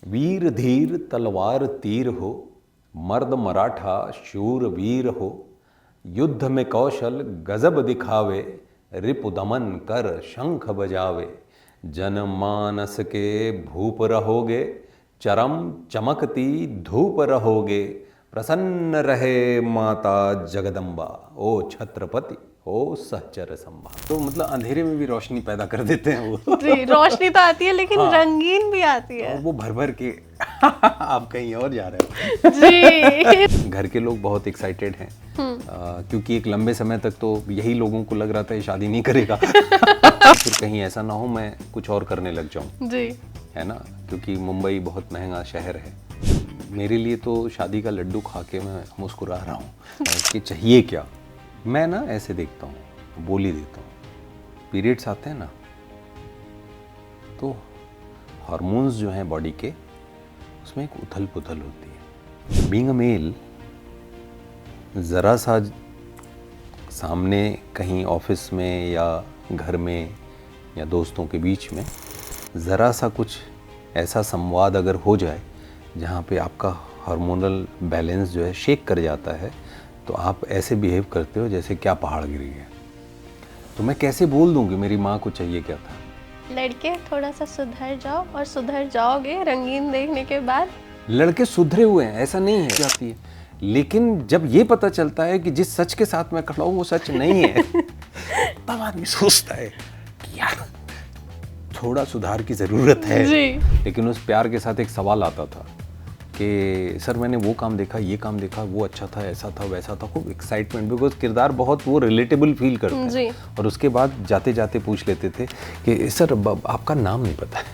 वीर धीर तलवार तीर हो, मर्द मराठा शूर वीर हो, युद्ध में कौशल गजब दिखावे, रिपु दमन कर शंख बजावे। जनमानस के भूप रहोगे, चरम चमकती धूप रहोगे, प्रसन्न रहे माता जगदम्बा, ओ छत्रपति ओ सहचर संभा। तो मतलब अंधेरे में भी रोशनी पैदा कर देते हैं वो। जी, रोशनी तो आती है लेकिन रंगीन भी आती है। और वो भर भर के आप कहीं और जा रहे हो। जी। घर के लोग बहुत एक्साइटेड हैं क्योंकि एक लंबे समय तक तो यही लोगों को लग रहा था ये शादी नहीं करेगा। फिर कहीं ऐसा ना हो मैं कुछ और करने लग जाऊं, जी। है ना, क्योंकि मुंबई बहुत महंगा शहर है। मेरे लिए तो शादी का लड्डू खा के मैं मुस्कुरा रहा हूँ कि चाहिए क्या। मैं ना ऐसे देखता हूँ, बोली देता हूँ, पीरियड्स आते हैं ना तो हार्मोन्स जो हैं बॉडी के उसमें एक उथल पुथल होती है। बीइंग अ मेल, ज़रा सा सामने कहीं ऑफिस में या घर में या दोस्तों के बीच में ज़रा सा कुछ ऐसा संवाद अगर हो जाए जहाँ पे आपका हार्मोनल बैलेंस जो है शेक कर जाता है, तो आप ऐसे बिहेव करते हो जैसे क्या पहाड़ गिर गया। तो मैं कैसे बोल दूँ कि मेरी माँ को चाहिए क्या था। लड़के थोड़ा सा सुधर जाओ, और सुधर जाओगे रंगीन देखने के बाद। लड़के सुधरे हुए हैं ऐसा नहीं है जाती है, लेकिन जब ये पता चलता है कि जिस सच के साथ मैं खड़ा हूँ वो सच नहीं है तब आदमी सोचता है कि यार थोड़ा सुधार की ज़रूरत है। जी। लेकिन उस प्यार के साथ एक सवाल आता था कि सर मैंने वो काम देखा, ये काम देखा, वो अच्छा था, ऐसा था, वैसा था। खूब एक्साइटमेंट, बिकॉज किरदार बहुत वो रिलेटेबल फील करते हैं। जी। और उसके बाद जाते जाते पूछ लेते थे कि सर आपका नाम नहीं पता है।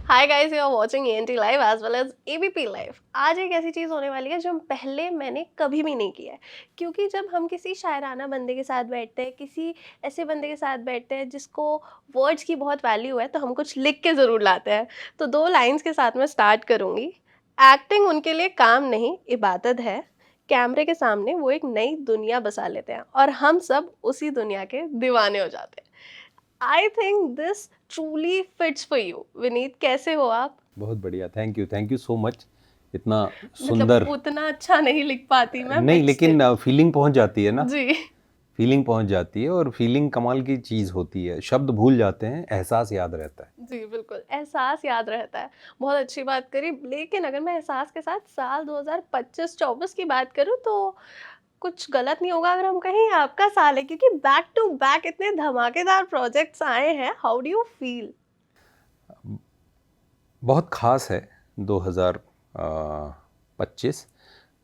Hi guys, you are watching ANT live as well as ABP live. आज एक ऐसी चीज़ होने वाली है जो पहले मैंने कभी भी नहीं किया है, क्योंकि जब हम किसी शायराना बंदे के साथ बैठते हैं, किसी ऐसे बंदे के साथ बैठते हैं जिसको वर्ड्स की बहुत वैल्यू है, तो हम कुछ लिख के ज़रूर लाते हैं। तो 2 लाइंस के साथ मैं स्टार्ट करूँगी। एक्टिंग उनके लिए काम नहीं, इबादत है। कैमरे के सामने वो एक नई दुनिया बसा लेते हैं और हम सब उसी दुनिया के दीवाने हो जाते हैं। I think this truly fits for you. Vineet, कैसे हो आप? बहुत बढ़िया, थैंक यू सो मच। इतना मतलब सुंदर उतना अच्छा नहीं लिख पाती मैं, नहीं, बट स्टिल। लेकिन फीलिंग पहुंच जाती है ना। जी। फीलिंग पहुंच जाती है और फीलिंग कमाल की चीज़ होती है। शब्द भूल जाते हैं, एहसास याद रहता है। जी बिल्कुल, एहसास याद रहता है। बहुत अच्छी बात करी, लेकिन अगर मैं एहसास के साथ साल 2025-24 की बात करूँ तो कुछ गलत नहीं होगा अगर हम कहें ये आपका साल है, क्योंकि बैक टू बैक इतने धमाकेदार प्रोजेक्ट्स आए हैं। How do you feel? बहुत ख़ास है 2025।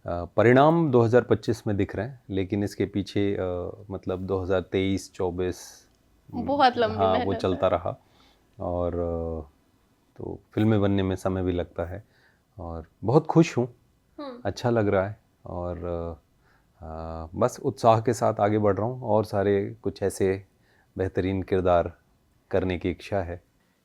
परिणाम 2025 में दिख रहे हैं, लेकिन इसके पीछे मतलब 2023-24 बहुत लंबी हाँ वो मेहनत है। चलता रहा। और तो फिल्में बनने में समय भी लगता है और बहुत खुश हूँ, अच्छा लग रहा है। और बस उत्साह के साथ आगे बढ़ रहा हूँ और सारे कुछ ऐसे बेहतरीन किरदार करने की इच्छा है।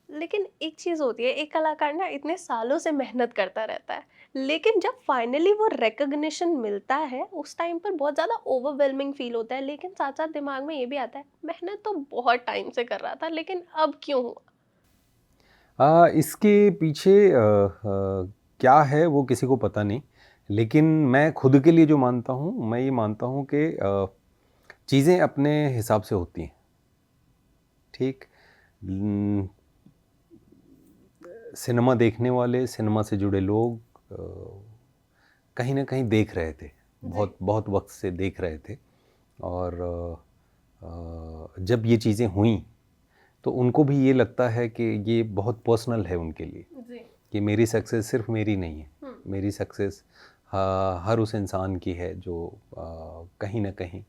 लेकिन एक चीज होती है, एक कलाकार ना इतने सालों से मेहनत करता रहता है, लेकिन जब फाइनली वो रिकग्निशन मिलता है उस टाइम पर बहुत ज्यादा ओवरवेलमिंग फील होता है, लेकिन साथ साथ दिमाग में ये भी आता है मेहनत तो बहुत टाइम से कर रहा था, लेकिन अब क्यों हुआ? इसके पीछे क्या है वो किसी को पता नहीं, लेकिन मैं खुद के लिए जो मानता हूँ, मैं ये मानता हूँ कि चीज़ें अपने हिसाब से होती हैं, ठीक। सिनेमा देखने वाले, सिनेमा से जुड़े लोग कहीं ना कहीं देख रहे थे, बहुत बहुत वक्त से देख रहे थे। और जब ये चीज़ें हुई तो उनको भी ये लगता है कि ये बहुत पर्सनल है उनके लिए, कि मेरी सक्सेस सिर्फ मेरी नहीं है, मेरी सक्सेस हर उस इंसान की है जो कहीं ना कहीं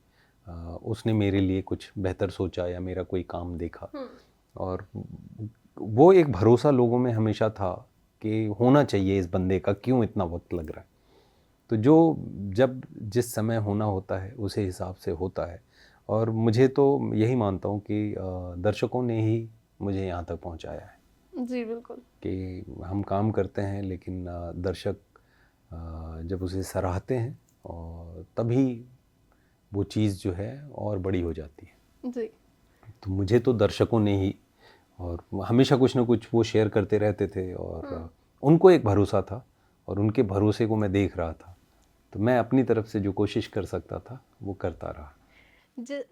उसने मेरे लिए कुछ बेहतर सोचा या मेरा कोई काम देखा। और वो एक भरोसा लोगों में हमेशा था कि होना चाहिए इस बंदे का, क्यों इतना वक्त लग रहा है। तो जो जब जिस समय होना होता है उसी हिसाब से होता है। और मुझे तो यही मानता हूँ कि दर्शकों ने ही मुझे यहाँ तक पहुँचाया है। जी बिल्कुल। कि हम काम करते हैं लेकिन दर्शक जब उसे सराहते हैं और तभी वो चीज़ जो है और बड़ी हो जाती है। जी। तो मुझे तो दर्शकों ने ही, और हमेशा कुछ ना कुछ वो शेयर करते रहते थे, और उनको एक भरोसा था और उनके भरोसे को मैं देख रहा था, तो मैं अपनी तरफ से जो कोशिश कर सकता था वो करता रहा।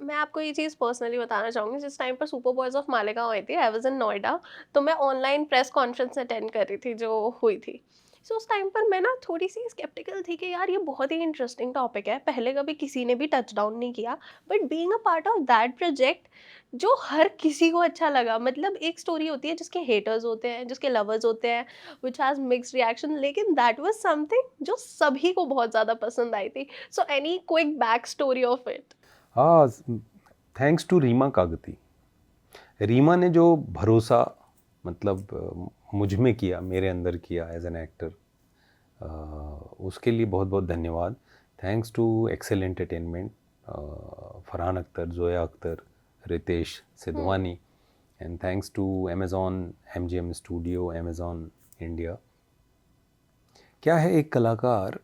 मैं आपको ये चीज़ पर्सनली बताना चाहूँगी, जिस टाइम पर सुपर बॉयज़ ऑफ मालेगांव आई थी, आई वाज़ इन नोएडा, तो मैं ऑनलाइन प्रेस कॉन्फ्रेंस अटेंड कर रही थी जो हुई थी। सो उस टाइम पर मैं ना थोड़ी-सी स्केप्टिकल थी कि यार ये बहुत ही इंटरेस्टिंग टॉपिक है, पहले कभी किसी ने भी टच डाउन नहीं किया, but being a part of that project जो हर किसी को अच्छा लगा। मतलब एक स्टोरी होती है जिसके हेटर्स होते हैं, जिसके लवर्स होते हैं, व्हिच हैज़ मिक्स्ड रिएक्शन, लेकिन दैट वाज़ समथिंग जो सभी को बहुत ज़्यादा पसंद आई थी। So any quick back story of it? हाँ, थैंक्स टू रीमा कागती। रीमा ने जो भरोसा मतलब मुझ में किया, मेरे अंदर किया एज एन एक्टर, उसके लिए बहुत बहुत धन्यवाद। Thanks to Excel Entertainment, Farhan Akhtar, Zoya Akhtar, Ritesh Sidhwani, and thanks to Amazon, MGM studio, Amazon India. क्या है, एक कलाकार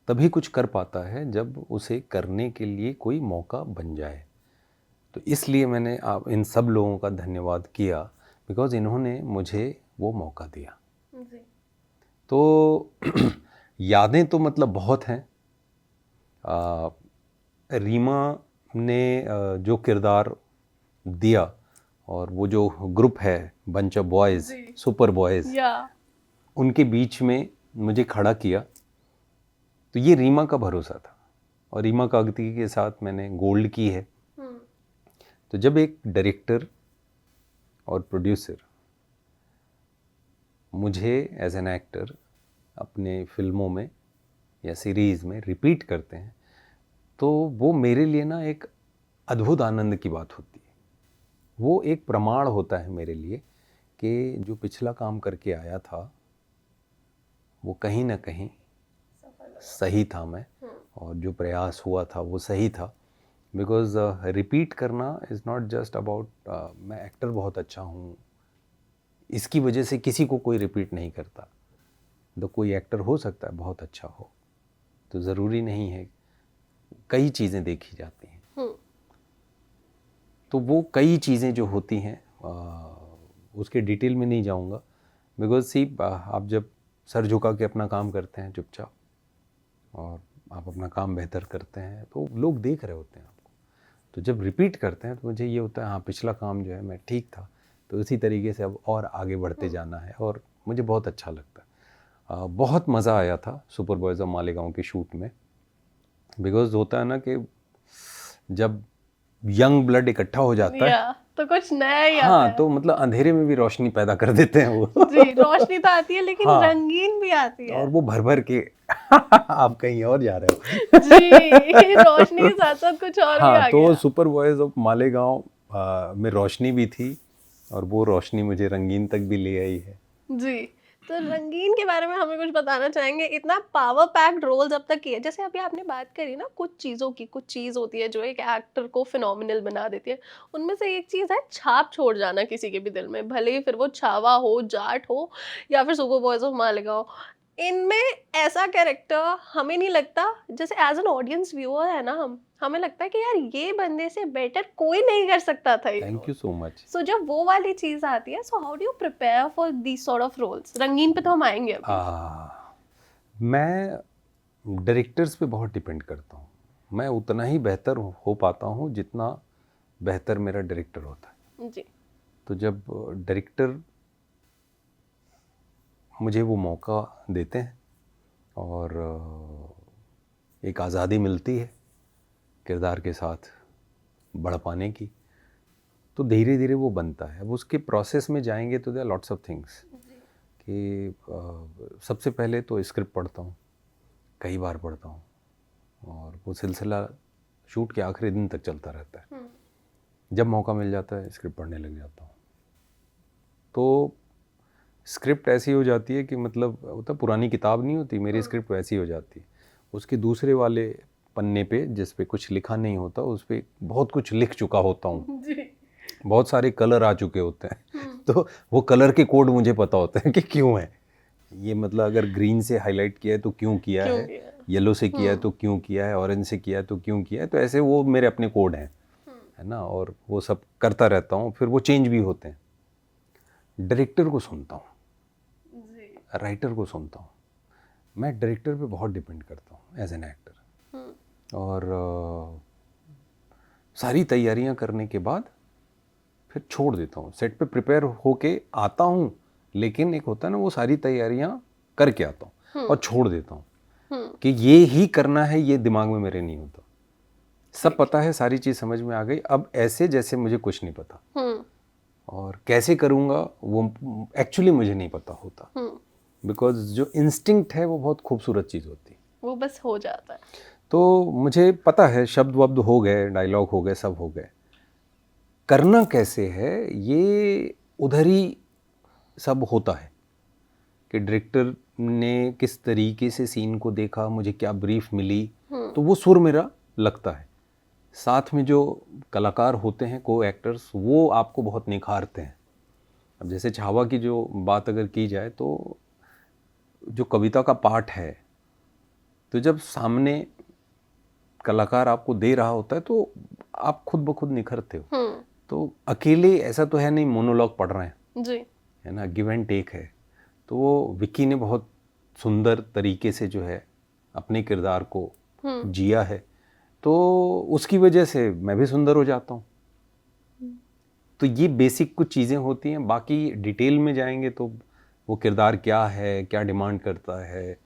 तभी कुछ कर पाता है जब उसे करने के लिए कोई मौका बन जाए। तो इसलिए मैंने आप इन सब लोगों का धन्यवाद किया, बिकॉज़ इन्होंने मुझे वो मौका दिया। जी। तो यादें तो मतलब बहुत हैं। रीमा ने जो किरदार दिया, और वो जो ग्रुप है बंच ऑफ बॉयज़, जी। सुपर बॉयज़, या उनके बीच में मुझे खड़ा किया, तो ये रीमा का भरोसा था। और रीमा कागती के साथ मैंने गोल्ड की है। तो जब एक डायरेक्टर और प्रोड्यूसर मुझे एज एन एक्टर अपने फिल्मों में या सीरीज़ में रिपीट करते हैं, तो वो मेरे लिए ना एक अद्भुत आनंद की बात होती है। वो एक प्रमाण होता है मेरे लिए कि जो पिछला काम करके आया था वो कहीं ना कहीं सही था मैं, और जो प्रयास हुआ था वो सही था। बिकॉज रिपीट करना इज़ नॉट जस्ट अबाउट मैं एक्टर बहुत अच्छा हूँ इसकी वजह से किसी को कोई रिपीट नहीं करता। तो कोई एक्टर हो सकता है बहुत अच्छा हो, तो ज़रूरी नहीं है, कई चीज़ें देखी जाती हैं। तो वो कई चीज़ें जो होती हैं उसके डिटेल में नहीं जाऊंगा, बिकॉज सी आप जब सर झुका के अपना काम करते हैं चुपचाप, और आप अपना काम बेहतर करते हैं, तो लोग देख रहे होते हैं आपको। तो जब रिपीट करते हैं तो मुझे ये होता है हाँ पिछला काम जो है मैं ठीक था, तो इसी तरीके से अब और आगे बढ़ते जाना है, और मुझे बहुत अच्छा लगता है। बहुत मज़ा आया था सुपर बॉयज़ ऑफ मालेगांव के शूट में, बिकॉज होता है ना कि जब यंग ब्लड इकट्ठा हो जाता है तो कुछ नया ही आता हाँ है। तो मतलब अंधेरे में भी रोशनी पैदा कर देते हैं वो जी, रोशनी तो आती है लेकिन हाँ, रंगीन भी आती है। और वो भर भर के आप कहीं और जा रहे हो जी, रोशनी के साथ साथ कुछ और भी हाँ, आ तो गया। सुपर बॉयज़ ऑफ मालेगांव में रोशनी भी थी, और वो रोशनी मुझे रंगीन तक भी ले आई है। जी, तो रंगीन के बारे में हमें कुछ बताना चाहेंगे? इतना पावर पैक्ड रोल जब तक किए, जैसे अभी आपने बात करी ना कुछ चीज़ों की, कुछ चीज़ होती है जो एक एक्टर को फिनोमिनल बना देती है। उनमें से एक चीज़ है छाप छोड़ जाना किसी के भी दिल में, भले ही फिर वो छावा हो, जाट हो या फिर सुपर बॉयज़ ऑफ मालेगांव। इनमें ऐसा कैरेक्टर हमें नहीं लगता, जैसे एज़ एन ऑडियंस व्यूअर है ना हमें लगता है कि यार ये बंदे से बेटर कोई नहीं कर सकता था ये thank role. You so much. So जब वो वाली चीज आती है, so how do you prepare for these sort of roles? रंगीन पे तो हम आएंगे अभी। मैं डायरेक्टर्स पे बहुत डिपेंड करता हूँ। मैं उतना ही बेहतर हो पाता हूँ जितना बेहतर मेरा डायरेक्टर होता है। जी। तो जब डायरेक्टर मुझे वो मौका देते हैं और एक आज़ादी मिलती है किरदार के साथ बढ़ पाने की, तो धीरे धीरे वो बनता है। अब उसके प्रोसेस में जाएंगे तो there are lots of things कि सबसे पहले तो स्क्रिप्ट पढ़ता हूँ, कई बार पढ़ता हूँ, और वो सिलसिला शूट के आखिरी दिन तक चलता रहता है। जब मौका मिल जाता है स्क्रिप्ट पढ़ने लग जाता हूँ। तो स्क्रिप्ट ऐसी हो जाती है कि मतलब होता पुरानी किताब नहीं होती, मेरी स्क्रिप्ट वैसी हो जाती है। उसके दूसरे वाले पन्ने पे जिस पे कुछ लिखा नहीं होता उस पे बहुत कुछ लिख चुका होता हूँ। बहुत सारे कलर आ चुके होते हैं तो वो कलर के कोड मुझे पता होते हैं कि क्यों है ये, मतलब अगर ग्रीन से हाईलाइट किया है तो क्यों किया है, येलो से किया है तो क्यों किया है, ऑरेंज से किया है तो क्यों किया है। तो ऐसे वो मेरे अपने कोड हैं, है ना, और वो सब करता रहता हूँ, फिर वो चेंज भी होते हैं। डायरेक्टर को सुनता हूँ, राइटर को सुनता हूँ। मैं डायरेक्टर पे बहुत डिपेंड करता हूँ एज एन एक्टर। और सारी तैयारियां करने के बाद फिर छोड़ देता हूँ। सेट पे प्रिपेयर होके आता हूँ, लेकिन एक होता है ना, वो सारी तैयारियां करके आता हूँ और छोड़ देता हूँ कि ये ही करना है, ये दिमाग में मेरे नहीं होता। सब पता है, सारी चीज़ समझ में आ गई, अब ऐसे जैसे मुझे कुछ नहीं पता, और कैसे करूँगा वो एक्चुअली मुझे नहीं पता होता। बिकॉज जो इंस्टिंक्ट है वो बहुत खूबसूरत चीज़ होती है, वो बस हो जाता है। तो मुझे पता है, शब्द वब्द हो गए, डायलॉग हो गए, सब हो गए, करना कैसे है ये उधर ही सब होता है कि डायरेक्टर ने किस तरीके से सीन को देखा, मुझे क्या ब्रीफ मिली, तो वो सुर मेरा लगता है। साथ में जो कलाकार होते हैं, को एक्टर्स, वो आपको बहुत निखारते हैं। अब जैसे छावा की जो बात अगर की जाए, तो जो कविता का पाठ है, तो जब सामने कलाकार आपको दे रहा होता है तो आप खुद ब खुद निखरते हो। तो अकेले ऐसा तो है नहीं मोनोलॉग पढ़ रहे हैं जी, है ना, गिव एंड टेक है। तो वो विक्की ने बहुत सुंदर तरीके से जो है अपने किरदार को जिया है, तो उसकी वजह से मैं भी सुंदर हो जाता हूँ। तो ये बेसिक कुछ चीज़ें होती हैं, बाकी डिटेल में जाएंगे तो वो किरदार क्या है, क्या डिमांड करता है,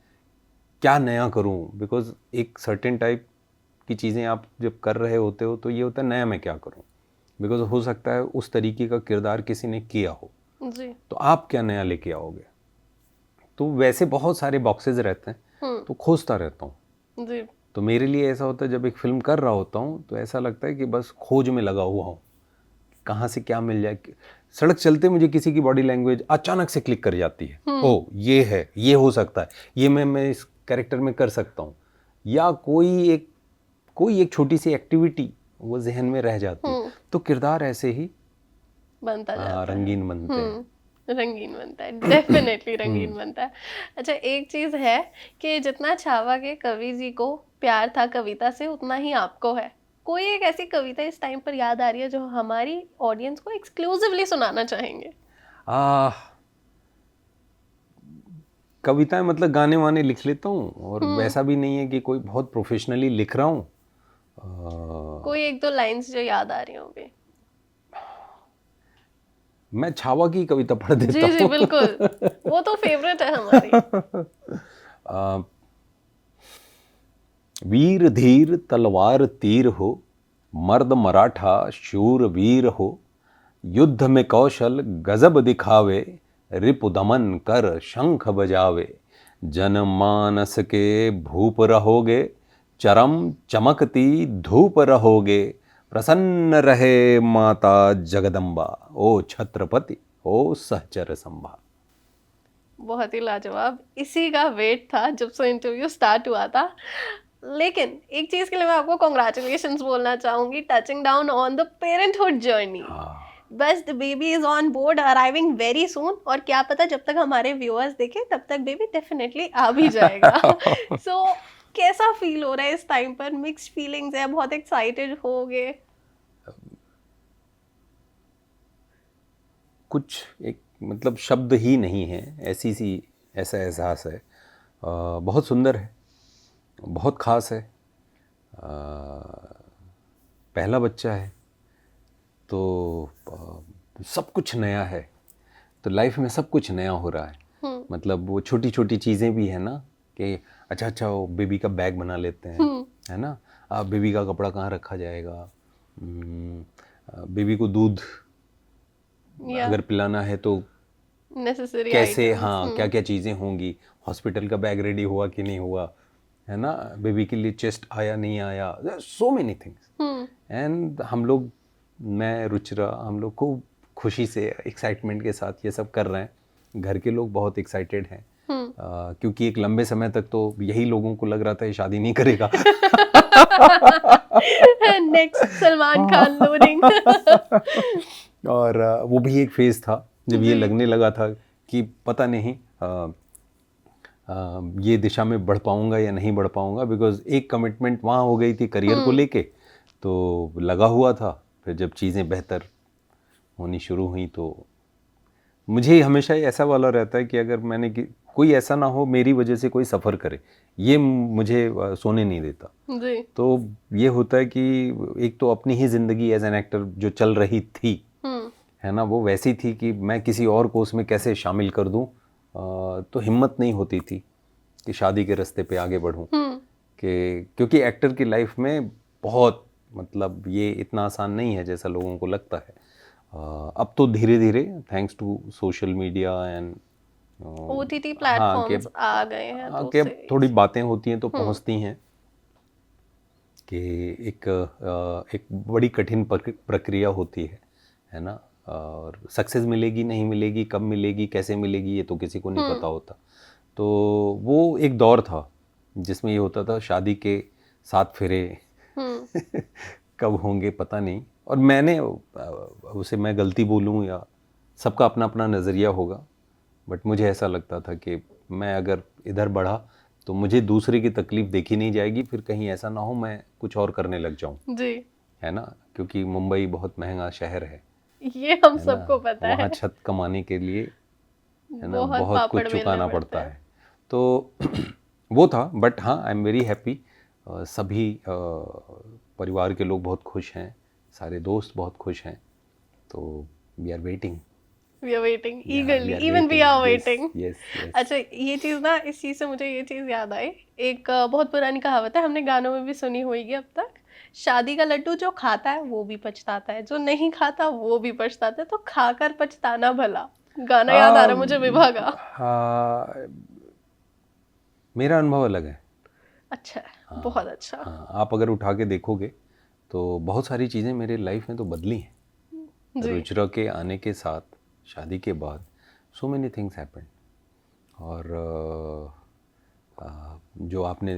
क्या नया करूं। बिकॉज एक सर्टेन टाइप की चीज़ें आप जब कर रहे होते हो तो ये होता है नया मैं क्या करूं, बिकॉज हो सकता है उस तरीके का किरदार किसी ने किया हो जी, तो आप क्या नया लेके आओगे। तो वैसे बहुत सारे बॉक्सेस रहते हैं, तो खोजता रहता हूँ। जी, तो मेरे लिए ऐसा होता है, जब एक फिल्म कर रहा होता हूँ तो ऐसा लगता है कि बस खोज में लगा हुआ हूँ, कहाँ से क्या मिल जाए। सड़क चलते मुझे किसी की बॉडी लैंग्वेज अचानक से क्लिक कर जाती है, ओ ये है, ये हो सकता है, ये मैं इस कैरेक्टर में कर सकता हूँ, या कोई एक छोटी सी एक्टिविटी वो जहन में रह जाती है। तो किरदार ऐसे ही बनता जाता है, रंगीन बनते हैं। रंगीन बनता है, डेफिनेटली रंगीन बनता है। अच्छा, एक चीज है कि जितना छावा के कवि जी को प्यार था कविता से, उतना ही आपको है। कोई एक ऐसी कविता इस टाइम पर याद आ रही है जो हमारी ऑडियंस को एक्सक्लूसिवली सुनाना चाहेंगे? कविताएं मतलब गाने वाने लिख लेता हूँ, और वैसा भी नहीं है कि कोई बहुत प्रोफेशनली लिख रहा हूँ। कोई एक दो लाइंस जो याद आ रही होंगी। मैं छावा की कविता पढ़ देता जी जी हूँ। बिल्कुल, वो तो फेवरेट है हमारी। वीर धीर तलवार तीर हो, मर्द मराठा शूर वीर हो, युद्ध में कौशल गजब दिखावे, रिपु दमन कर शंख बजावे, जनमानस के भूप रहोगे, चरम चमकती धूप रहोगे, प्रसन्न रहे माता जगदम्बा, ओ छत्रपति ओ सहचर संभा। बहुत ही लाजवाब, इसी का वेट था जब से इंटरव्यू स्टार्ट हुआ था। लेकिन एक चीज के लिए मैं आपको कॉन्ग्रेचुलेशंस बोलना चाहूंगी, touching down on the parenthood journey. बस the baby is on board, arriving very soon, और क्या पता जब तक हमारे व्यूअर्स देखें तब तक बेबी डेफिनेटली आ भी जाएगा। सो कैसा फील हो रहा है इस टाइम पर? मिक्स्ड फीलिंग्स है, बहुत एक्साइटेड हो गए? कुछ एक मतलब शब्द ही नहीं है, ऐसा एहसास है। बहुत सुंदर है, बहुत ख़ास है। पहला बच्चा है तो सब कुछ नया है, तो लाइफ में सब कुछ नया हो रहा है। मतलब वो छोटी छोटी चीज़ें भी है ना, कि अच्छा वो बेबी का बैग बना लेते हैं, है ना, बेबी का कपड़ा कहाँ रखा जाएगा, बेबी को दूध अगर पिलाना है तो नेसेसरी कैसे, हाँ क्या क्या चीज़ें होंगी, हॉस्पिटल का बैग रेडी हुआ कि नहीं हुआ, है ना, बेबी के लिए चेस्ट आया नहीं आया, सो मेनी थिंग्स। एंड हम लोग, मैं रुचिरा, हम लोग खूब खुशी से एक्साइटमेंट के साथ ये सब कर रहे हैं। घर के लोग बहुत एक्साइटेड हैं, क्योंकि एक लंबे समय तक तो यही लोगों को लग रहा था ये शादी नहीं करेगा। Next Salman Khan loading. और वो भी एक फेज था जब ये लगने लगा था कि पता नहीं ये दिशा में बढ़ पाऊंगा या नहीं बढ़ पाऊंगा, बिकॉज एक कमिटमेंट वहाँ हो गई थी करियर को लेके, तो लगा हुआ था। फिर जब चीज़ें बेहतर होनी शुरू हुई तो मुझे हमेशा ही ऐसा वाला रहता है कि अगर मैंने कोई ऐसा ना हो मेरी वजह से कोई सफ़र करे, ये मुझे सोने नहीं देता जी। तो ये होता है कि एक तो अपनी ही ज़िंदगी एज एन एक्टर जो चल रही थी है ना, वो वैसी थी कि मैं किसी और को उसमें कैसे शामिल कर दूं, तो हिम्मत नहीं होती थी कि शादी के रास्ते पे आगे बढ़ूं, कि क्योंकि एक्टर की लाइफ में बहुत मतलब ये इतना आसान नहीं है जैसा लोगों को लगता है। अब तो धीरे धीरे thanks to social media and OTT platforms आ गए हैं तो कि अब उससे थोड़ी बातें होती हैं तो पहुंचती हैं कि एक बड़ी कठिन प्रक्रिया होती है ना, और सक्सेस मिलेगी नहीं मिलेगी, कब मिलेगी, कैसे मिलेगी, ये तो किसी को नहीं पता होता। तो वो एक दौर था जिसमें ये होता था शादी के 7 फेरे कब होंगे पता नहीं, और मैंने उसे मैं गलती बोलूँ या सबका अपना अपना नज़रिया होगा, बट मुझे ऐसा लगता था कि मैं अगर इधर बढ़ा तो मुझे दूसरे की तकलीफ़ देखी नहीं जाएगी, फिर कहीं ऐसा ना हो मैं कुछ और करने लग जाऊं, जी। है ना, क्योंकि मुंबई बहुत महंगा शहर है ये हम है सबको ना, पता है। वहाँ छत कमाने के लिए है ना बहुत बहुत पापड़ कुछ बेलने चुकाना पड़ते पड़ता हैं। है। तो वो था, बट हाँ आई एम वेरी हैप्पी। सभी परिवार के लोग बहुत खुश हैं, सारे दोस्त बहुत खुश हैं, तो we are waiting, We are waiting we eagerly, are even we waiting, are yes waiting। Yes yes. अच्छा, ये चीज़ ना, इस चीज़ से मुझे ये चीज़ याद आई। एक बहुत पुरानी कहावत है, हमने गानों में भी सुनी होगी अब तक। शादी का लड्डू जो खाता है वो भी पछताता है, जो नहीं खाता वो भी पछताता है, तो खाकर पछताना भला। गाना याद आ रहा है मुझे विभा का। हाँ, मेरा अनुभव अलग है। अच्छा है, बहुत अच्छा। हाँ, आप अगर उठा के देखोगे तो बहुत सारी चीज़ें मेरे लाइफ में तो बदली हैं। जी। रुचिरा के आने के साथ, शादी के बाद सो मेनी थिंग्स हैपेंड। और जो आपने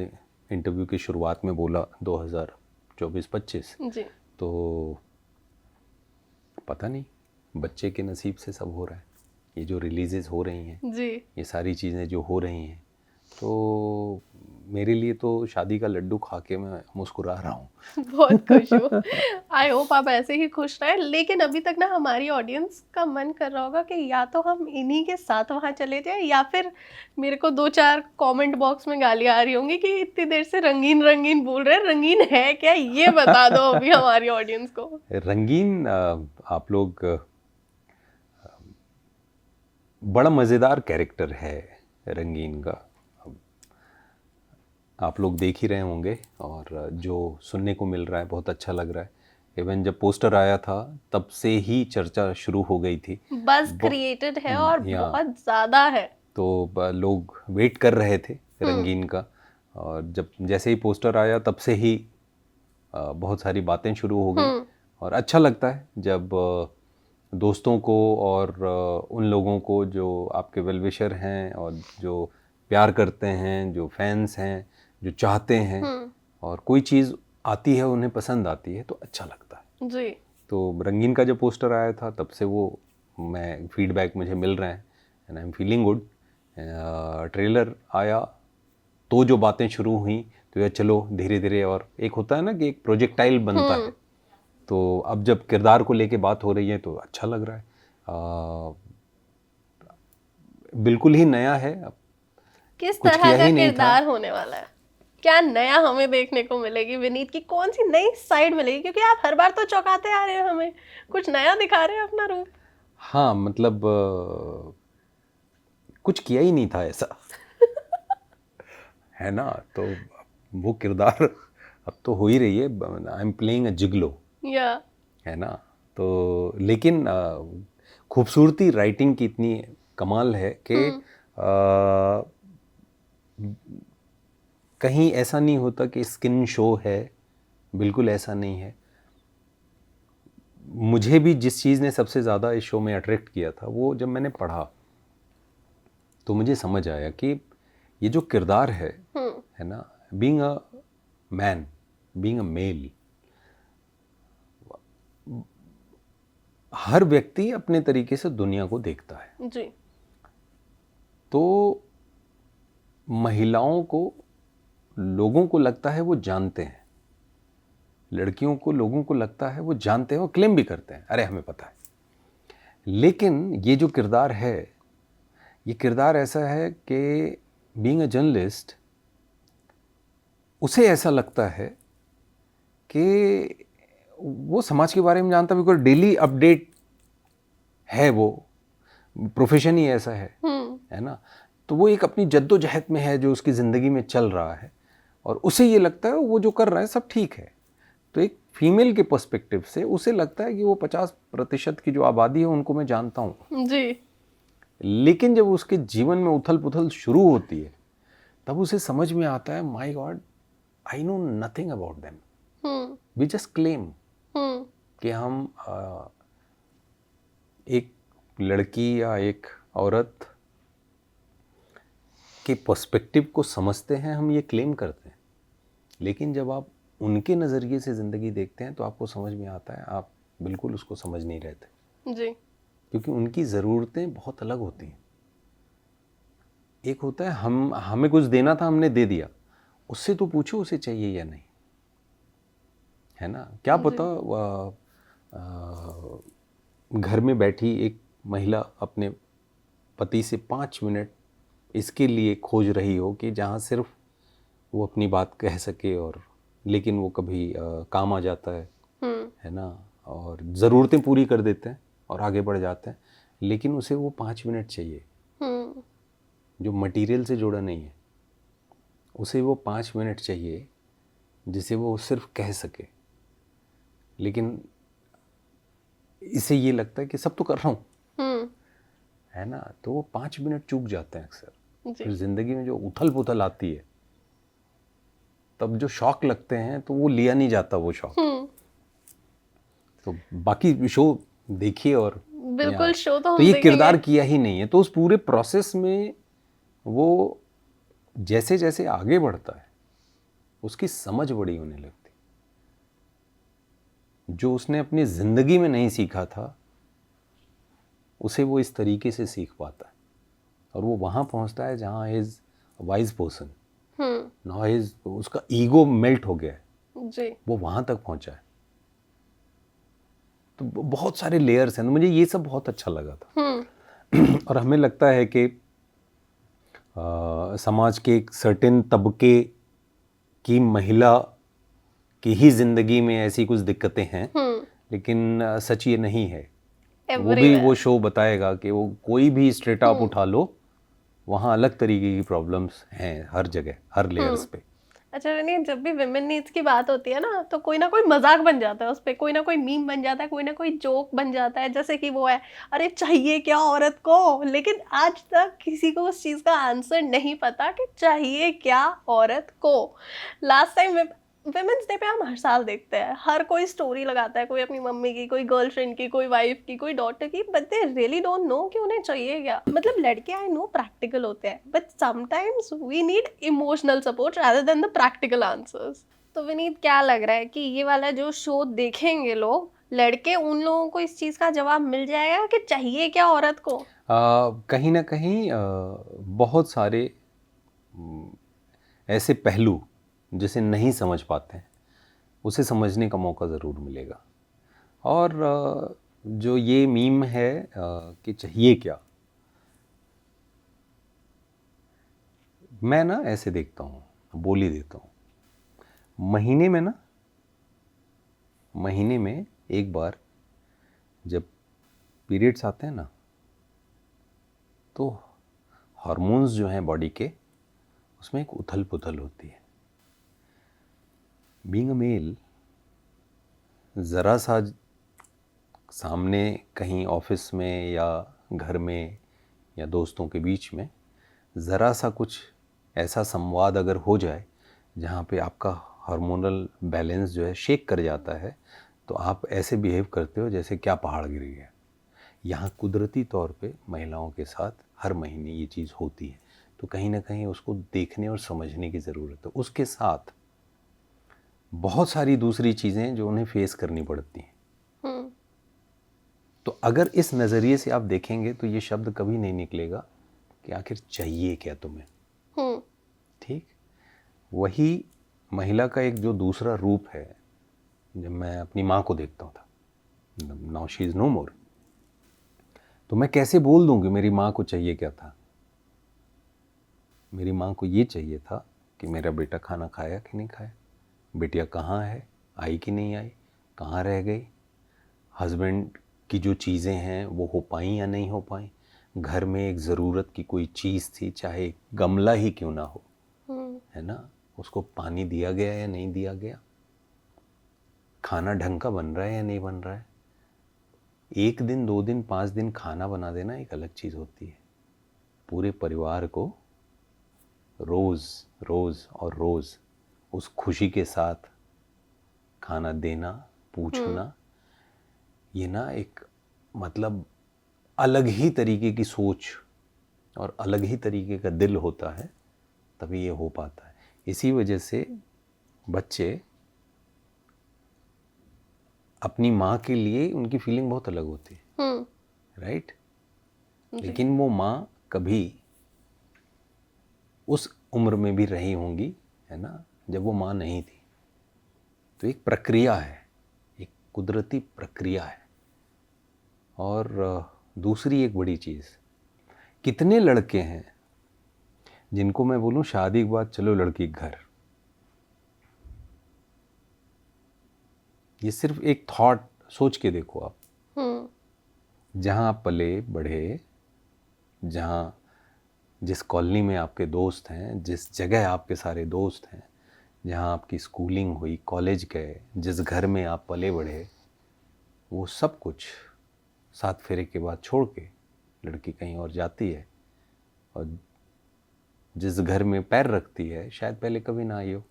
इंटरव्यू की शुरुआत में बोला 2024-25, जी। तो पता नहीं बच्चे के नसीब से सब हो रहा है। ये जो रिलीजेस हो रही हैं, जी। ये सारी चीज़ें जो हो रही हैं, तो मेरे लिए तो शादी का लड्डू खा के मैं मुस्कुरा रहा हूँ। बहुत खुश हूँ। आई होप आप ऐसे ही खुश रहें। लेकिन अभी तक ना हमारी ऑडियंस का मन कर रहा होगा कि या तो हम इन्हीं के साथ वहाँ चले जाएं, या फिर मेरे को 2-4 कमेंट बॉक्स में गालियाँ आ रही होंगी कि इतनी देर से रंगीन रंगीन बोल रहे हैं, रंगीन है क्या, ये बता दो अभी हमारी ऑडियंस को। रंगीन आप लोग बड़ा मज़ेदार कैरेक्टर है रंगीन का, आप लोग देख ही रहे होंगे, और जो सुनने को मिल रहा है बहुत अच्छा लग रहा है। इवन जब पोस्टर आया था तब से ही चर्चा शुरू हो गई थी, बज़ क्रिएटेड है और या बहुत ज़्यादा है। तो लोग वेट कर रहे थे रंगीन का, और जब जैसे ही पोस्टर आया तब से ही बहुत सारी बातें शुरू हो गई। और अच्छा लगता है जब दोस्तों को और उन लोगों को जो आपके वेलविशर हैं और जो प्यार करते हैं, जो फैंस हैं, जो चाहते हैं, और कोई चीज़ आती है उन्हें पसंद आती है तो अच्छा लगता है। जी। तो रंगीन का जब पोस्टर आया था तब से वो मैं फीडबैक मुझे मिल रहे हैं and I am feeling good. Trailer आया तो जो बातें शुरू हुई तो यार चलो धीरे धीरे, और एक होता है ना कि एक प्रोजेक्टाइल बनता है, तो अब जब किरदार को लेके बात हो रही है तो अच्छा लग रहा है। बिल्कुल ही नया है, किस कुछ तरह किया का ही नहीं था। किरदार होने वाला है, क्या नया हमें देखने को मिलेगी, विनीत की कौन सी नई साइड मिलेगी, क्योंकि आप हर बार तो चौंकाते आ रहे हैं, हमें कुछ नया दिखा रहे हैं अपना रूप। हाँ मतलब कुछ किया ही नहीं था ऐसा है ना, तो वो किरदार अब तो हो ही रही है। आई एम प्लेइंग अ जिगलो, या है ना, तो लेकिन खूबसूरती राइटिंग की इतनी कमाल है कि कहीं ऐसा नहीं होता कि स्किन शो है, बिल्कुल ऐसा नहीं है। मुझे भी जिस चीज़ ने सबसे ज़्यादा इस शो में अट्रैक्ट किया था वो जब मैंने पढ़ा तो मुझे समझ आया कि ये जो किरदार है ना, being a man, being a male, हर व्यक्ति अपने तरीके से दुनिया को देखता है। जी। तो महिलाओं को, लोगों को लगता है वो जानते हैं, लड़कियों को लोगों को लगता है वो जानते हैं और क्लेम भी करते हैं, अरे हमें पता है। लेकिन ये जो किरदार है, ये किरदार ऐसा है कि बीइंग अ जर्नलिस्ट उसे ऐसा लगता है कि वो समाज के बारे में जानता, बिकॉज डेली अपडेट है, वो प्रोफेशन ही ऐसा है ना। तो वो एक अपनी जद्दोजहद में है जो उसकी ज़िंदगी में चल रहा है, और उसे ये लगता है वो जो कर रहा है सब ठीक है। तो एक फीमेल के पर्सपेक्टिव से उसे लगता है कि वो 50% की जो आबादी है उनको मैं जानता हूँ जी। लेकिन जब उसके जीवन में उथल पुथल शुरू होती है तब उसे समझ में आता है, my God, I know nothing about them, we just claim कि हम एक लड़की या एक औरत के पर्सपेक्टिव को समझते हैं, हम ये क्लेम करते हैं। लेकिन जब आप उनके नज़रिए से ज़िंदगी देखते हैं तो आपको समझ में आता है आप बिल्कुल उसको समझ नहीं रहे थे जी। क्योंकि उनकी ज़रूरतें बहुत अलग होती हैं। एक होता है हमें कुछ देना था, हमने दे दिया, उससे तो पूछो उसे चाहिए या नहीं, है ना। क्या पता घर में बैठी एक महिला अपने पति से 5 मिनट इसके लिए खोज रही हो कि जहाँ सिर्फ वो अपनी बात कह सके, और लेकिन वो कभी काम आ जाता है ना, और ज़रूरतें पूरी कर देते हैं और आगे बढ़ जाते हैं, लेकिन उसे वो 5 मिनट चाहिए जो मटेरियल से जुड़ा नहीं है। उसे वो 5 मिनट चाहिए जिसे वो सिर्फ कह सके, लेकिन इसे ये लगता है कि सब तो कर रहा हूँ, है ना। तो वो 5 मिनट चूक जाते हैं अक्सर। फिर ज़िंदगी में जो उथल पुथल आती है तब जो शौक लगते हैं तो वो लिया नहीं जाता वो शौक। तो बाकी शो देखिए, और बिल्कुल शो तो तो हम ये किरदार देखेंगे। किया ही नहीं है। तो उस पूरे प्रोसेस में वो जैसे जैसे आगे बढ़ता है उसकी समझ बड़ी होने लगती, जो उसने अपनी ज़िंदगी में नहीं सीखा था उसे वो इस तरीके से सीख पाता है, और वो वहाँ पहुँचता है जहाँ is wise person, now is उसका ईगो मेल्ट हो गया है जी। वो वहाँ तक पहुँचा है। तो बहुत सारे लेयर्स हैं, तो मुझे ये सब बहुत अच्छा लगा था। और हमें लगता है कि समाज के एक सर्टेन तबके की महिला की ही ज़िंदगी में ऐसी कुछ दिक्कतें हैं, लेकिन सच ये नहीं है। वो भी वो शो बताएगा कि वो कोई भी स्ट्रेट आप उठा लो, वहाँ अलग तरीके की प्रॉब्लम्स हैं हर जगह, हर लेयर्स पे। अच्छा नहीं, जब भी विमेन नीड्स की बात होती है ना तो कोई ना कोई मजाक बन जाता है उस पर, कोई ना कोई मीम बन जाता है, कोई ना कोई जोक बन जाता है, जैसे कि वो है अरे चाहिए क्या औरत को। लेकिन आज तक किसी को उस चीज़ का आंसर नहीं पता कि चाहिए क्या औरत को। लास्ट टाइम विमेंस डे पे हम हर साल देखते हैं, हर कोई स्टोरी लगाता है, कोई अपनी मम्मी की, कोई गर्लफ्रेंड की, कोई वाइफ की, कोई डॉटर की, but they really don't know कि उन्हें चाहिए क्या। मतलब लड़के आई नो प्रैक्टिकल होते हैं, but sometimes we need emotional support rather than the practical answers. तो विनीत, क्या लग रहा है कि ये वाला जो शो देखेंगे लोग, लड़के, उन लोगों को इस चीज़ का जवाब मिल जाएगा कि चाहिए क्या औरत को? कहीं ना कहीं बहुत सारे ऐसे पहलू जिसे नहीं समझ पाते हैं उसे समझने का मौका ज़रूर मिलेगा। और जो ये मीम है कि चाहिए क्या, मैं ना ऐसे देखता हूँ, बोल ही देता हूँ। महीने में एक बार जब पीरियड्स आते हैं ना, तो हार्मोन्स जो हैं बॉडी के, उसमें एक उथल पुथल होती है। बीइंग अ मेल, ज़रा सा सामने कहीं ऑफिस में या घर में या दोस्तों के बीच में ज़रा सा कुछ ऐसा संवाद अगर हो जाए जहाँ पे आपका हार्मोनल बैलेंस जो है शेक कर जाता है, तो आप ऐसे बिहेव करते हो जैसे क्या पहाड़ गिर गया। यहाँ कुदरती तौर पे महिलाओं के साथ हर महीने ये चीज़ होती है। तो कहीं ना कहीं उसको देखने और समझने की ज़रूरत है। उसके साथ बहुत सारी दूसरी चीज़ें जो उन्हें फेस करनी पड़ती हैं। तो अगर इस नज़रिए से आप देखेंगे तो ये शब्द कभी नहीं निकलेगा कि आखिर चाहिए क्या तुम्हें। ठीक, वही महिला का एक जो दूसरा रूप है, जब मैं अपनी माँ को देखता था, नाउ शी इज़ नो मोर, तो मैं कैसे बोल दूँ कि मेरी माँ को चाहिए क्या था। मेरी माँ को ये चाहिए था कि मेरा बेटा खाना खाया कि नहीं खाया, बिटिया कहाँ है, आई कि नहीं आई, कहाँ रह गई, हस्बैंड की जो चीज़ें हैं वो हो पाई या नहीं हो पाई, घर में एक ज़रूरत की कोई चीज़ थी, चाहे गमला ही क्यों ना हो, है ना, उसको पानी दिया गया या नहीं दिया गया, खाना ढंग का बन रहा है या नहीं बन रहा है। 1 दिन 2 दिन 5 दिन खाना बना देना एक अलग चीज़ होती है, पूरे परिवार को रोज़ रोज़ और रोज़ उस खुशी के साथ खाना देना, पूछना, ये ना एक मतलब अलग ही तरीके की सोच और अलग ही तरीके का दिल होता है, तभी ये हो पाता है। इसी वजह से बच्चे अपनी माँ के लिए उनकी फीलिंग बहुत अलग होती है, राइट। लेकिन वो माँ कभी उस उम्र में भी रही होंगी, है ना, जब वो माँ नहीं थी। तो एक प्रक्रिया है, एक कुदरती प्रक्रिया है। और दूसरी एक बड़ी चीज़, कितने लड़के हैं जिनको मैं बोलूँ शादी के बाद चलो लड़की घर, ये सिर्फ एक थॉट सोच के देखो आप, जहाँ आप पले बढ़े, जहाँ जिस कॉलोनी में आपके दोस्त हैं, जिस जगह आपके सारे दोस्त हैं, जहाँ आपकी स्कूलिंग हुई, कॉलेज गए, जिस घर में आप पले बढ़े, वो सब कुछ 7 फेरे के बाद छोड़ के लड़की कहीं और जाती है, और जिस घर में पैर रखती है शायद पहले कभी ना आई हो,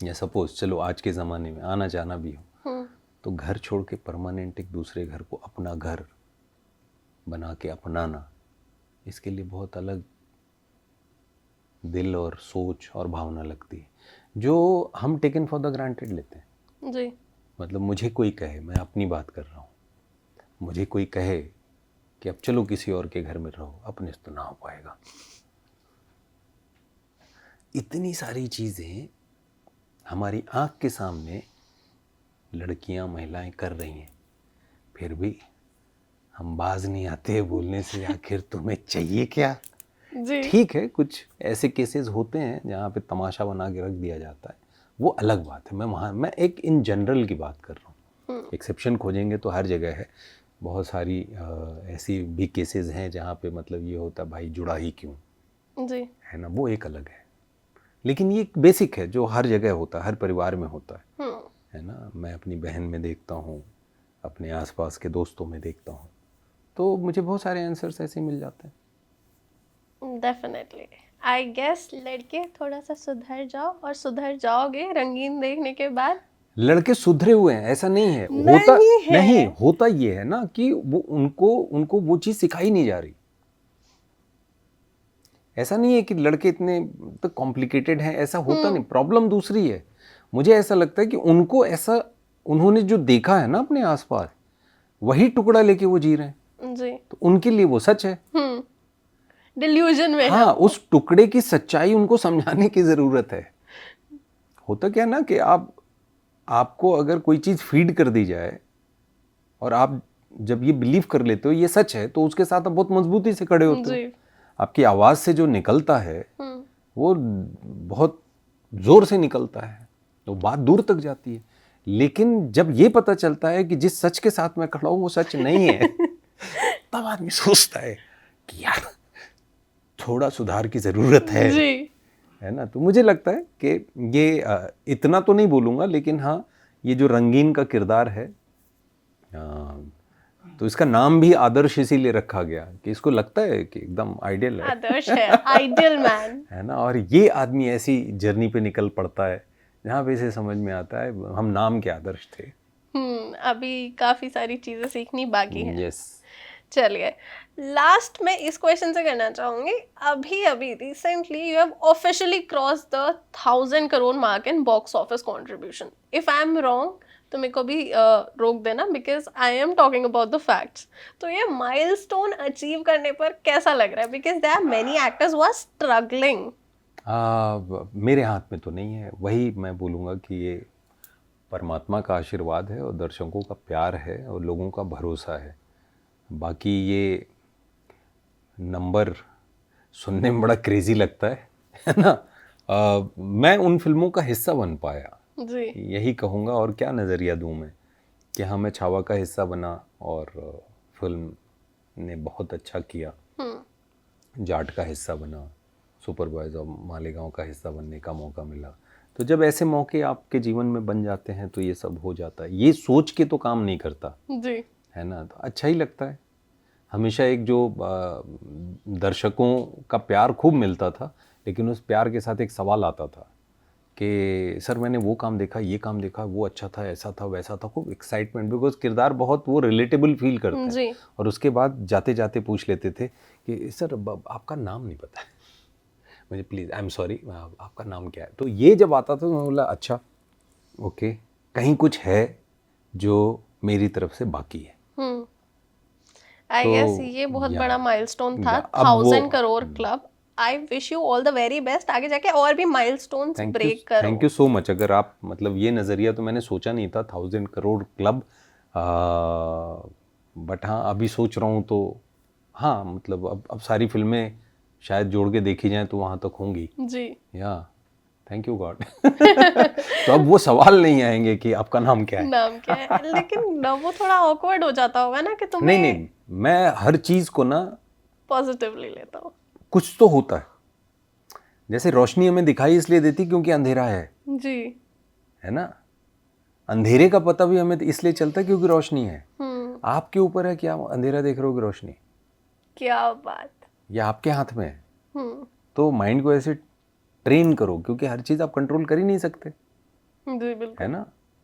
या सपोज चलो आज के ज़माने में आना जाना भी हो, तो घर छोड़ के परमानेंट एक दूसरे घर को अपना घर बना के अपनाना, इसके लिए बहुत अलग दिल और सोच और भावना लगती है, जो हम टेकन फॉर द ग्रांटेड लेते हैं जी। मतलब मुझे कोई कहे, मैं अपनी बात कर रहा हूँ, मुझे कोई कहे कि अब चलो किसी और के घर में रहो, अपने से तो ना हो पाएगा। इतनी सारी चीज़ें हमारी आँख के सामने लड़कियाँ महिलाएं कर रही हैं, फिर भी हम बाज नहीं आते बोलने से, आखिर तुम्हें चाहिए क्या। जी। ठीक है, कुछ ऐसे केसेस होते हैं जहाँ पे तमाशा बना के रख दिया जाता है, वो अलग बात है। मैं एक इन जनरल की बात कर रहा हूँ, एक्सेप्शन खोजेंगे तो हर जगह है, बहुत सारी ऐसी भी केसेस हैं जहाँ पे मतलब ये होता है भाई जुड़ा ही क्यों, जी। है ना, वो एक अलग है। लेकिन ये एक बेसिक है जो हर जगह होता है, हर परिवार में होता है ना। मैं अपनी बहन में देखता हूँ, अपने आसपास के दोस्तों में देखता हूँ, तो मुझे बहुत सारे आंसर्स ऐसे मिल जाते हैं। डेफिनेटली आई गेस लड़के थोड़ा सा सुधर जाओ, और सुधर जाओगे रंगीन देखने के बाद। लड़के सुधरे हुए हैं ऐसा नहीं है, होता ये है ना कि वो उनको वो चीज़ सिखाई नहीं जा रही। ऐसा नहीं है कि लड़के इतने तो कॉम्प्लिकेटेड हैं, ऐसा होता नहीं, प्रॉब्लम दूसरी है। मुझे ऐसा लगता है कि उनको ऐसा, उन्होंने जो देखा है ना अपने आसपास, वही टुकड़ा लेके वो जी रहे हैं जी। तो उनके लिए वो सच है। डिल्यूजन में हाँ, उस टुकड़े की सच्चाई उनको समझाने की जरूरत है। होता क्या ना कि आपको अगर कोई चीज फीड कर दी जाए और आप जब ये बिलीव कर लेते हो ये सच है, तो उसके साथ आप बहुत मजबूती से खड़े होते हो। आपकी आवाज से जो निकलता है वो बहुत जोर से निकलता है, तो बात दूर तक जाती है। लेकिन जब ये पता चलता है कि जिस सच के साथ मैं खड़ा हूं वो सच नहीं है तब आदमी सोचता है कि यार थोड़ा सुधार की जरूरत है ना। तो मुझे लगता है कि ये इतना तो नहीं बोलूँगा, लेकिन हाँ ये जो रंगीन का किरदार है, तो इसका नाम भी आदर्श इसीलिए रखा गया कि इसको लगता है कि एकदम आइडियल है, आदर्श है, आइडियल मैन है ना। और ये आदमी ऐसी जर्नी पे निकल पड़ता है जहाँ पे इसे समझ में आता है हम नाम के आदर्श थे। अभी काफी सारी चीजें सीखनी बाकी है। यस। चलिए, लास्ट में इस क्वेश्चन से करना चाहूंगी, अभी अभी recently you have officially cross the 1000 crore mark in box office contribution. If I am wrong तो मेरे को भी रोक देना, because I am talking about the facts. तो ये माइलस्टोन अचीव करने पर कैसा लग रहा है, because there are many actors who are struggling. मेरे हाथ में तो नहीं है, वही मैं बोलूँगा कि ये परमात्मा का आशीर्वाद है और दर्शकों का प्यार है और लोगों का भरोसा है. बाकी ये नंबर सुनने में बड़ा क्रेजी लगता है ना. मैं उन फिल्मों का हिस्सा बन पाया, जी. यही कहूँगा. और क्या नज़रिया दूँ मैं कि हाँ, मैं छावा का हिस्सा बना और फिल्म ने बहुत अच्छा किया. जाट का हिस्सा बना, सुपर बॉयज और मालेगांव का हिस्सा बनने का मौका मिला. तो जब ऐसे मौके आपके जीवन में बन जाते हैं तो ये सब हो जाता है. ये सोच के तो काम नहीं करता जी. है ना. तो अच्छा ही लगता है. हमेशा एक जो दर्शकों का प्यार खूब मिलता था, लेकिन उस प्यार के साथ एक सवाल आता था कि सर मैंने वो काम देखा, ये काम देखा, वो अच्छा था, ऐसा था, वैसा था. खूब एक्साइटमेंट, बिकॉज किरदार बहुत वो रिलेटेबल फील करते हैं. जी. और उसके बाद जाते जाते पूछ लेते थे कि सर आपका नाम नहीं पता है मुझे, प्लीज़, आई एम सॉरी, आपका नाम क्या है. तो ये जब आता था तो मैं बोला अच्छा ओके, कहीं कुछ है जो मेरी तरफ से बाकी है. आई तो गेस ये बहुत बड़ा माइलस्टोन था, अब वो 1000 crore club. I wish you all the very best, आगे जाके और भी माइलस्टोन्स ब्रेक करो. Thank you so much. अगर आप मतलब ये नज़रिया तो मैंने सोचा नहीं था 1000 करोड़ क्लब, बट हाँ अभी सोच रहा हूँ तो हाँ, मतलब अब सारी फिल्में शायद जोड़ के देखी जाएं तो वहाँ तक होंगी. जी. या थैंक यू गॉड. तो अब वो सवाल नहीं आएंगे कि आपका नाम क्या है. नाम क्या है, लेकिन वो थोड़ा ऑकवर्ड हो जाता होगा ना कि तुम्हें. नहीं, मैं हर चीज़ को ना पॉजिटिवली लेता हूँ. कुछ तो होता है. जैसे रोशनी हमें दिखाई इसलिए देती क्योंकि अंधेरा है. जी. है ना. अंधेरे का पता भी हमें इसलिए चलता है क्योंकि रोशनी है. आपके ऊपर है कि आप अंधेरा देख रहे हो कि रोशनी. क्या बात. ये आपके हाथ में है. तो माइंड को ऐसे ट्रेन करो, क्योंकि हर चीज़ आप कंट्रोल कर ही नहीं सकते. जी बिल्कुल. है ना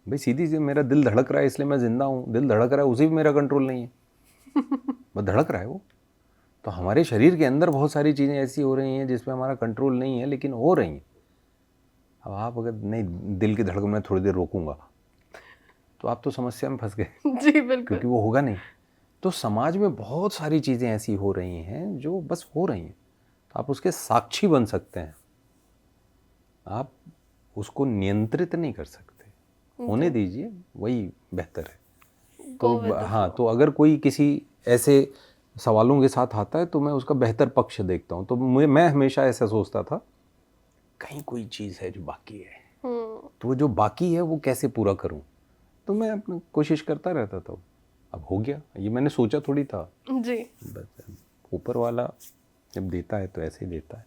भाई. सीधी सी, मेरा दिल धड़क रहा है इसलिए मैं जिंदा हूँ. दिल धड़क रहा है, उसी भी मेरा कंट्रोल नहीं है. बस धड़क रहा है वो. तो हमारे शरीर के अंदर बहुत सारी चीज़ें ऐसी हो रही हैं जिसमें हमारा कंट्रोल नहीं है, लेकिन हो रही हैं. अब आप अगर नहीं, दिल की धड़कन में थोड़ी देर रोकूंगा तो आप तो समस्या में फंस गए. जी बिल्कुल. क्योंकि वो होगा नहीं. तो समाज में बहुत सारी चीज़ें ऐसी हो रही हैं जो बस हो रही हैं. तो आप उसके साक्षी बन सकते हैं, आप उसको नियंत्रित नहीं कर सकते. होने दीजिए, वही बेहतर है. तो हाँ, तो अगर कोई किसी ऐसे सवालों के साथ आता है तो मैं उसका बेहतर पक्ष देखता हूँ. तो मैं हमेशा ऐसा सोचता था कहीं कोई चीज़ है जो बाकी है, तो वो जो बाकी है वो कैसे पूरा करूँ. तो मैं अपनी कोशिश करता रहता था. अब हो गया. ये मैंने सोचा थोड़ी था. जी. बस ऊपर वाला जब देता है तो ऐसे ही देता है.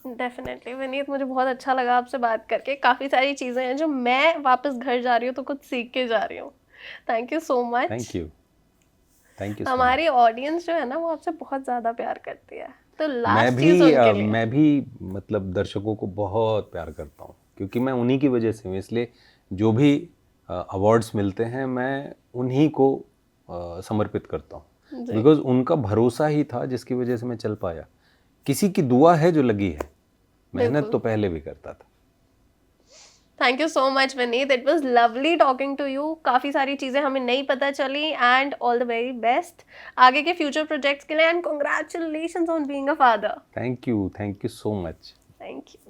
डेफिनेटली विनीत, मुझे बहुत अच्छा लगा आपसे बात करके. काफ़ी सारी चीज़ें हैं जो मैं वापस घर जा रही हूँ तो कुछ सीख के जा रही हूँ. Thank you so much. Thank you. Thank you. हमारी ऑडियंस जो है ना वो आपसे बहुत ज़्यादा प्यार करती है. तो लास्ट चीज़ उनके लिए. मैं भी मतलब दर्शकों को बहुत प्यार करता हूँ, क्योंकि मैं उन्हीं की वजह से हूँ. इसलिए जो भी अवार्ड्स मिलते हैं मैं उन्हीं को समर्पित करता हूँ, बिकॉज उनका भरोसा ही था जिसकी वजह से मैं चल पाया. किसी की दुआ है जो लगी है. मेहनत तो पहले भी करता था. Thank you so much Vineet, it was lovely talking to you. काफ़ी सारी चीज़ें हमें नहीं पता चली. And all the very best आगे के फ्यूचर प्रोजेक्ट्स के लिए. And congratulations on being a father. Thank you so much. Thank you.